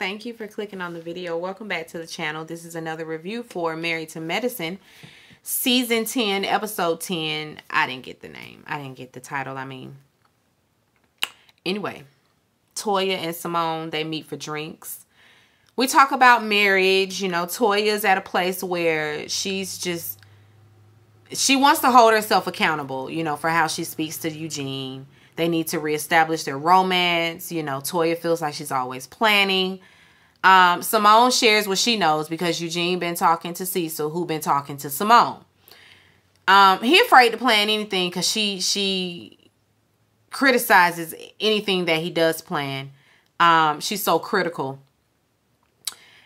Thank you for clicking on the video. Welcome back to the channel. This is another review for Married to Medicine, Season 10, Episode 10. I didn't get the name. I didn't get the title, I mean. Anyway, Toya and Simone, they meet for drinks. We talk about marriage. You know, Toya's at a place where she wants to hold herself accountable, you know, for how she speaks to Eugene. They need to reestablish their romance. You know, Toya feels like she's always planning. Simone shares what she knows because Eugene been talking to Cecil, who been talking to Simone. He afraid to plan anything because she criticizes anything that he does plan. She's so critical.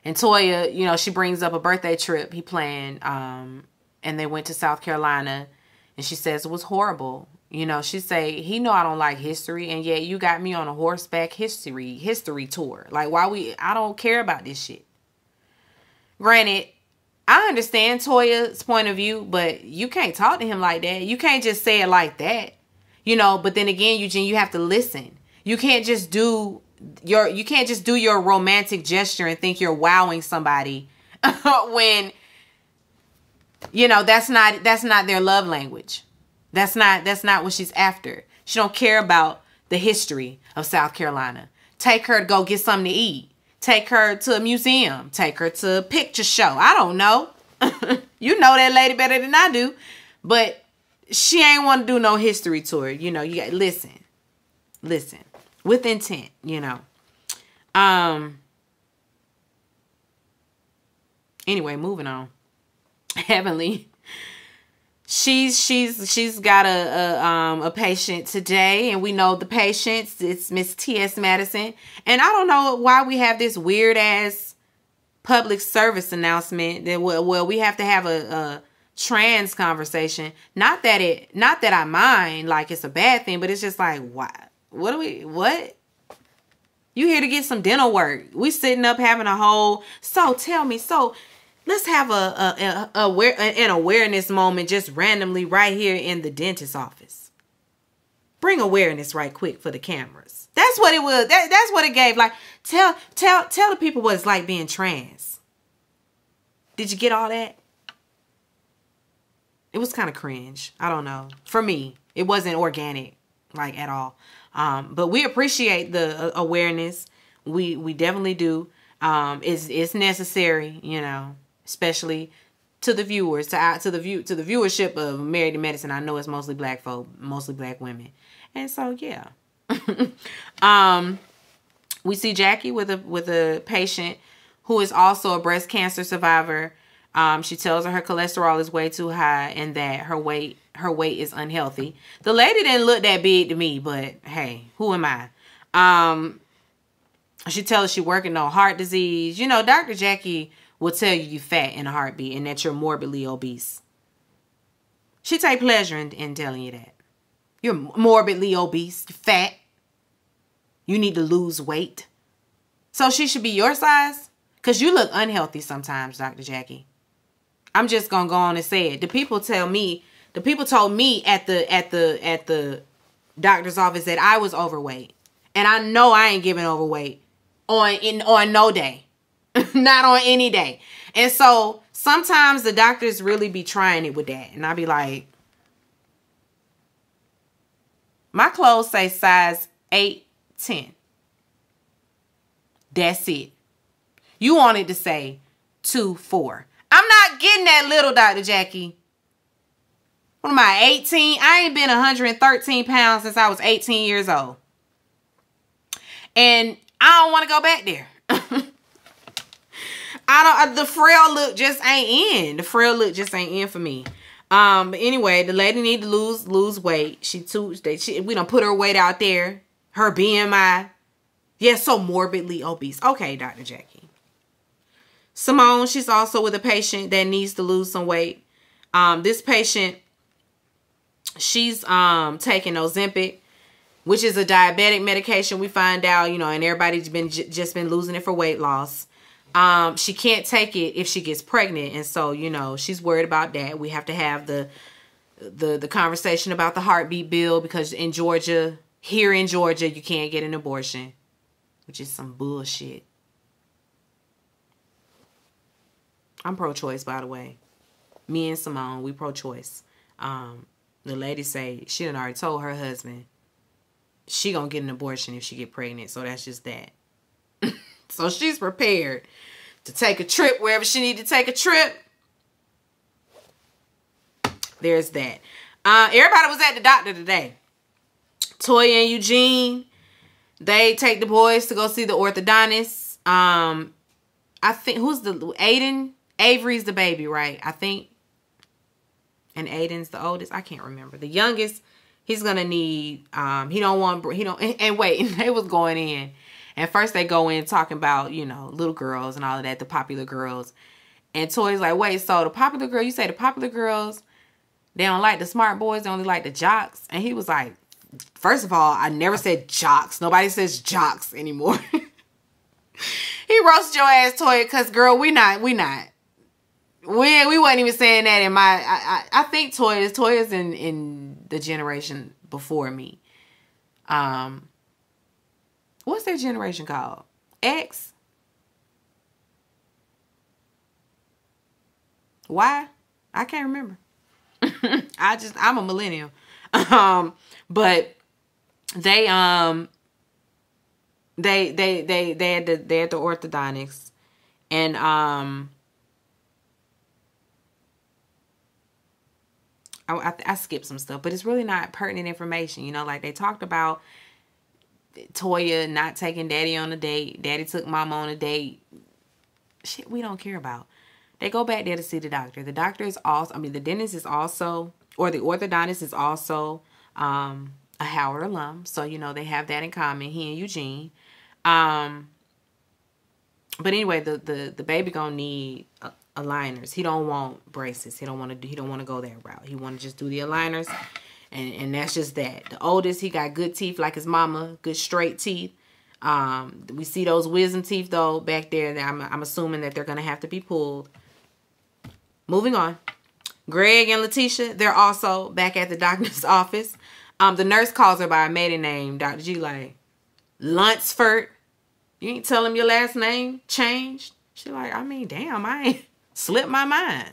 And Toya, you know, she brings up a birthday trip he planned. And they went to South Carolina. And she says it was horrible. You know, she say, he know I don't like history, and yet you got me on a horseback history tour. Like, I don't care about this shit. Granted, I understand Toya's point of view, but you can't talk to him like that. You can't just say it like that. You know, but then again, Eugene, you have to listen. You can't just do your romantic gesture and think you're wowing somebody when, you know, that's not their love language. That's not what she's after. She don't care about the history of South Carolina. Take her to go get something to eat. Take her to a museum. Take her to a picture show. I don't know. You know that lady better than I do. But she ain't want to do no history tour. You know, you got listen. With intent, you know. Anyway, moving on. Heavenly. She's got a patient today, and we know the patient. It's Miss T.S. Madison, and I don't know why we have this weird ass public service announcement that well we have to have a trans conversation. Not that I mind like it's a bad thing, but it's just like what you here to get some dental work? We sitting up having a whole let's have an awareness moment just randomly right here in the dentist's office. Bring awareness right quick for the cameras. That's what it was. That's what it gave. Like, tell the people what it's like being trans. Did you get all that? It was kind of cringe. I don't know. For me, it wasn't organic, like, at all. But we appreciate the awareness. We definitely do. It's necessary, you know. Especially to the viewers, to the viewership of Married to Medicine. I know it's mostly black folk, mostly black women, and so yeah. We see Jackie with a patient who is also a breast cancer survivor. She tells her cholesterol is way too high and that her weight is unhealthy. The lady didn't look that big to me, but hey, who am I? She tells her she working on heart disease. You know, Dr. Jackie will tell you fat in a heartbeat and that you're morbidly obese. She take pleasure in telling you that. You're morbidly obese, you're fat. You need to lose weight. So she should be your size? Because you look unhealthy sometimes, Dr. Jackie. I'm just going to go on and say it. The people told me at the doctor's office that I was overweight. And I know I ain't giving overweight on no day. Not on any day. And so sometimes the doctors really be trying it with that. And I be like, my clothes say size 8-10. That's it. You wanted to say 2-4. I'm not getting that little, Dr. Jackie. What am I, 18? I ain't been 113 pounds since I was 18 years old. And I don't want to go back there. The frail look just ain't in. The frail look just ain't in for me. But anyway, the lady need to lose weight. We done put her weight out there. Her BMI. Yeah, so morbidly obese. Okay, Dr. Jackie. Simone, she's also with a patient that needs to lose some weight. This patient, she's taking Ozempic, which is a diabetic medication. We find out, you know, and everybody's just been losing it for weight loss. She can't take it if she gets pregnant. And so, you know, she's worried about that. We have to have the conversation about the heartbeat bill because here in Georgia, you can't get an abortion, which is some bullshit. I'm pro-choice, by the way. Me and Simone, we pro-choice. The lady say she done already told her husband she gonna get an abortion if she get pregnant. So that's just that. So she's prepared to take a trip wherever she need to take a trip. There's that. Everybody was at the doctor today. Toya and Eugene, they take the boys to go see the orthodontist. I think, who's the, Aiden? Avery's the baby, right? I think. And Aiden's the oldest. I can't remember. The youngest, he's going to need, and wait, and they was going in. And first they go in talking about, you know, little girls and all of that, the popular girls. And Toy's like, wait, so the popular girl, you say the popular girls, they don't like the smart boys, they only like the jocks? And he was like, first of all, I never said jocks. Nobody says jocks anymore. He roasted your ass, Toya, because, girl, we wasn't even saying that in my, I think Toya's in the generation before me. What's their generation called? X? Y? I can't remember. I'm a millennial. But they at the orthodontics, and I skipped some stuff, but it's really not pertinent information. You know, like they talked about Toya not taking daddy on a date. Daddy took mama on a date. Shit we don't care about. They go back there to see the doctor. The doctor is also, the dentist is also, or the orthodontist is also a Howard alum. So, you know, they have that in common, he and Eugene. But anyway, the baby gonna need aligners. He don't want braces. He don't want to go that route. He want to just do the aligners, and that's just that. The oldest, he got good teeth like his mama, good straight teeth. We see those wisdom teeth though back there. I'm assuming that they're gonna have to be pulled. Moving on. Greg and Letitia, they're also back at the doctor's office. The nurse calls her by a maiden name. Dr. G like, Lunsford. You ain't tell him your last name changed? She like, damn, I ain't slipped my mind.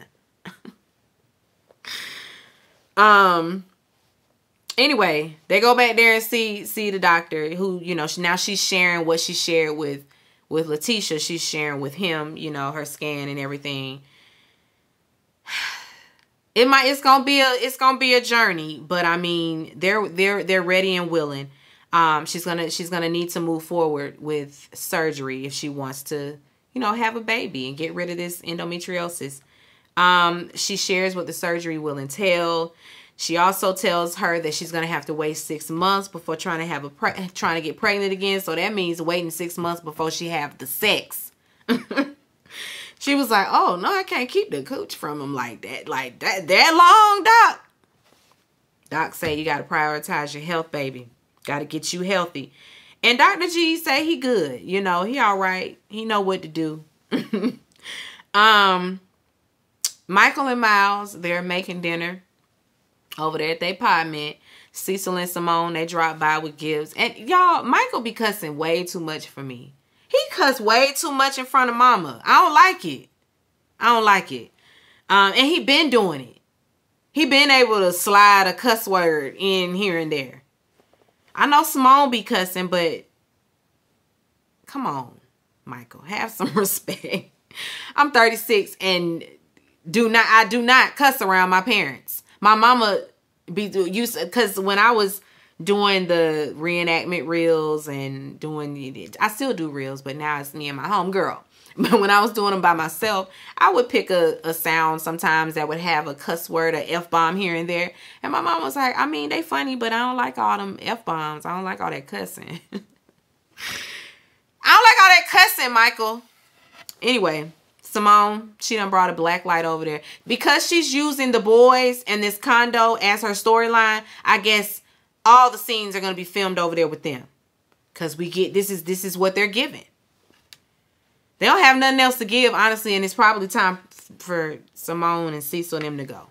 Anyway, they go back there and see the doctor, who, you know, now she's sharing what she shared with Letitia. She's sharing with him, you know, her scan and everything. It's gonna be a journey, but they're ready and willing. She's gonna need to move forward with surgery if she wants to, you know, have a baby and get rid of this endometriosis. She shares what the surgery will entail. She also tells her that she's gonna have to wait 6 months before trying to get pregnant again. So that means waiting 6 months before she have the sex. She was like, "Oh no, I can't keep the cooch from him like that long, Doc." Doc say you gotta prioritize your health, baby. Gotta get you healthy. And Dr. G say he good. You know, he all right. He know what to do. Michael and Miles, they're making dinner over there at their apartment. Cecil and Simone, they drop by with gifts. And y'all, Michael be cussing way too much for me. He cuss way too much in front of mama. I don't like it. And he been doing it. He been able to slide a cuss word in here and there. I know Simone be cussing, but come on, Michael, have some respect. I'm 36 and I do not cuss around my parents. My mama be used, because when I was doing the reenactment reels and I still do reels, but now it's me and my homegirl. But when I was doing them by myself, I would pick a sound sometimes that would have a cuss word, a F-bomb here and there. And my mom was like, they funny, but I don't like all them F-bombs. I don't like all that cussing. I don't like all that cussing, Michael. Anyway, Simone, she done brought a black light over there. Because she's using the boys and this condo as her storyline, I guess all the scenes are going to be filmed over there with them. Because this is what they're giving. They don't have nothing else to give, honestly, and it's probably time for Simone and Cecil and them to go.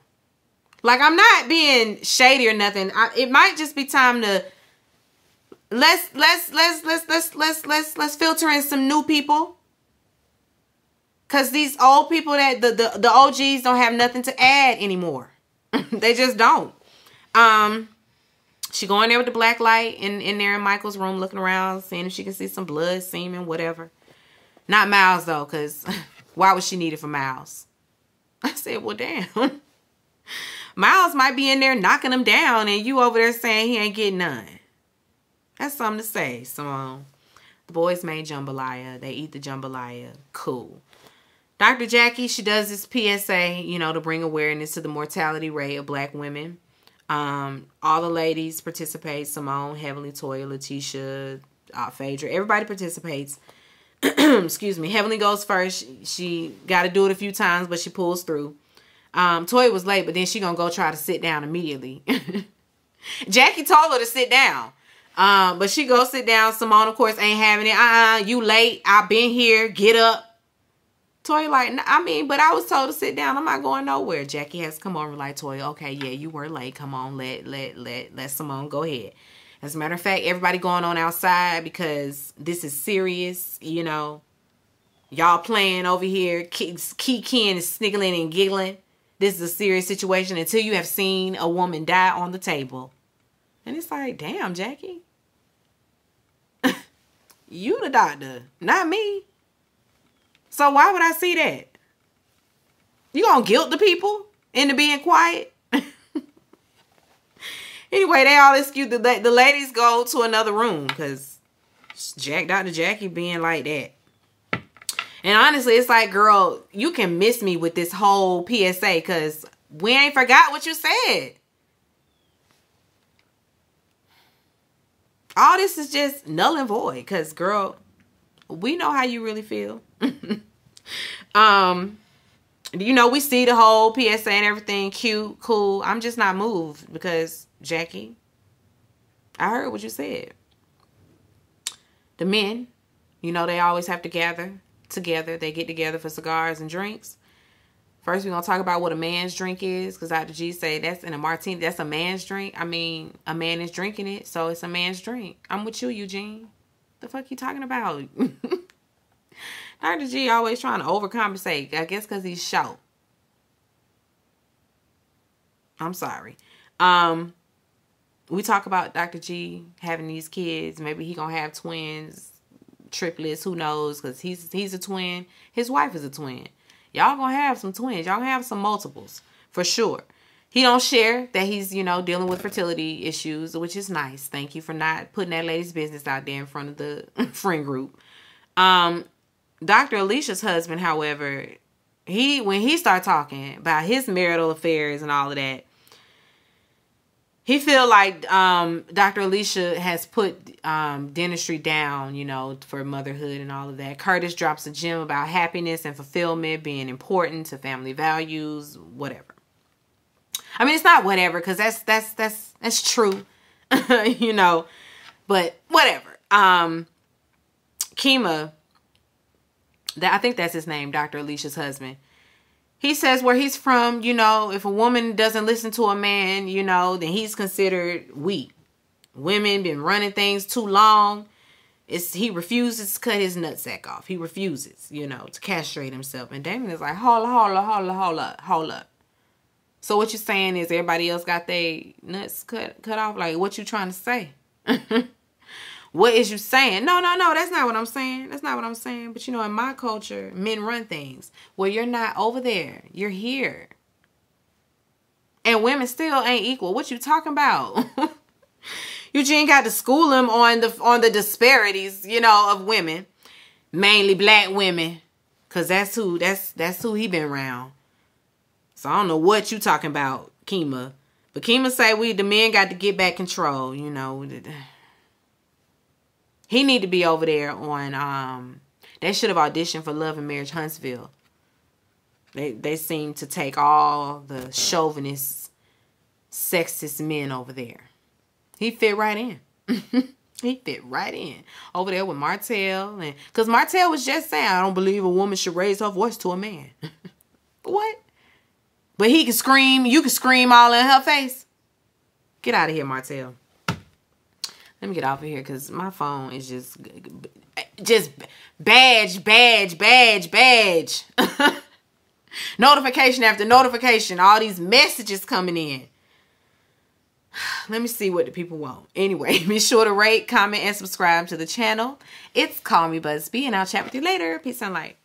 Like, I'm not being shady or nothing. It might just be time to let's filter in some new people. Because these old people that the OGs don't have nothing to add anymore. They just don't. She going there with the black light in there in Michael's room, looking around, seeing if she can see some blood, semen, whatever. Not Miles, though, because why would she need it for Miles? I said, well, damn. Miles might be in there knocking him down, and you over there saying he ain't getting none. That's something to say, Simone. The boys made jambalaya. They eat the jambalaya. Cool. Dr. Jackie, she does this PSA, you know, to bring awareness to the mortality rate of black women. All the ladies participate. Simone, Heavenly, Toya, Letitia, Phaedra. Everybody participates. Excuse me. Heavenly goes first. She got to do it a few times, but she pulls through. Toya was late, but then she gonna go try to sit down immediately. Jackie told her to sit down. But she go sit down. Simone, of course, ain't having it. You late. I've been here. Get up. Toya like, I mean, but I was told to sit down. I'm not going nowhere. Jackie has to come over like, Toya, okay, yeah, you were late. Come on, let Simone go ahead. As a matter of fact, everybody going on outside because this is serious, you know. Y'all playing over here. Ken is sniggling and giggling. This is a serious situation until you have seen a woman die on the table. And it's like, damn, Jackie. You the doctor, not me. So why would I see that? You gonna guilt the people into being quiet? Anyway, they all excuse the ladies go to another room because Dr. Jackie being like that. And honestly, it's like, girl, you can miss me with this whole PSA because we ain't forgot what you said. All this is just null and void because, girl, we know how you really feel. You know, we see the whole PSA and everything, cute, cool. I'm just not moved because, Jackie, I heard what you said. The men, you know, they always have to gather together. They get together for cigars and drinks. First, we're going to talk about what a man's drink is, because Dr. G say that's in a martini. That's a man's drink. I mean, a man is drinking it, so it's a man's drink. I'm with you, Eugene. The fuck you talking about? Dr. G always trying to overcompensate. I guess because he's short. I'm sorry. We talk about Dr. G having these kids. Maybe he gonna have twins, triplets. Who knows? Because he's a twin. His wife is a twin. Y'all gonna have some twins. Y'all gonna have some multiples for sure. He don't share that he's, you know, dealing with fertility issues, which is nice. Thank you for not putting that lady's business out there in front of the friend group. Dr. Alicia's husband, however, when he started talking about his marital affairs and all of that, he feel like Dr. Alicia has put dentistry down, you know, for motherhood and all of that. Curtis drops a gem about happiness and fulfillment being important to family values, whatever. I mean, it's not whatever, because that's true, you know, but whatever. Kima, I think that's his name, Dr. Alicia's husband. He says where he's from, you know, if a woman doesn't listen to a man, you know, then he's considered weak. Women been running things too long. He refuses to cut his nutsack off. He refuses, you know, to castrate himself. And Damon is like, hold up. So what you saying is everybody else got their nuts cut off? Like, what you trying to say? What is you saying? No, that's not what I'm saying. That's not what I'm saying. But, you know, in my culture, men run things. Well, you're not over there. You're here. And women still ain't equal. What you talking about? Eugene got to school him on the disparities, you know, of women. Mainly black women. Because that's who he been around. So I don't know what you talking about, Kima. But Kima say the men got to get back control, you know. He need to be over there on, they should have auditioned for Love and Marriage Huntsville. They seem to take all the chauvinist, sexist men over there. He fit right in. He fit right in. Over there with Martell. Because Martell was just saying, I don't believe a woman should raise her voice to a man. What? But he can scream. You can scream all in her face. Get out of here, Martell. Let me get off of here because my phone is just badge. Notification after notification. All these messages coming in. Let me see what the people want. Anyway, be sure to rate, comment, and subscribe to the channel. It's Call Me Busby, and I'll chat with you later. Peace and light.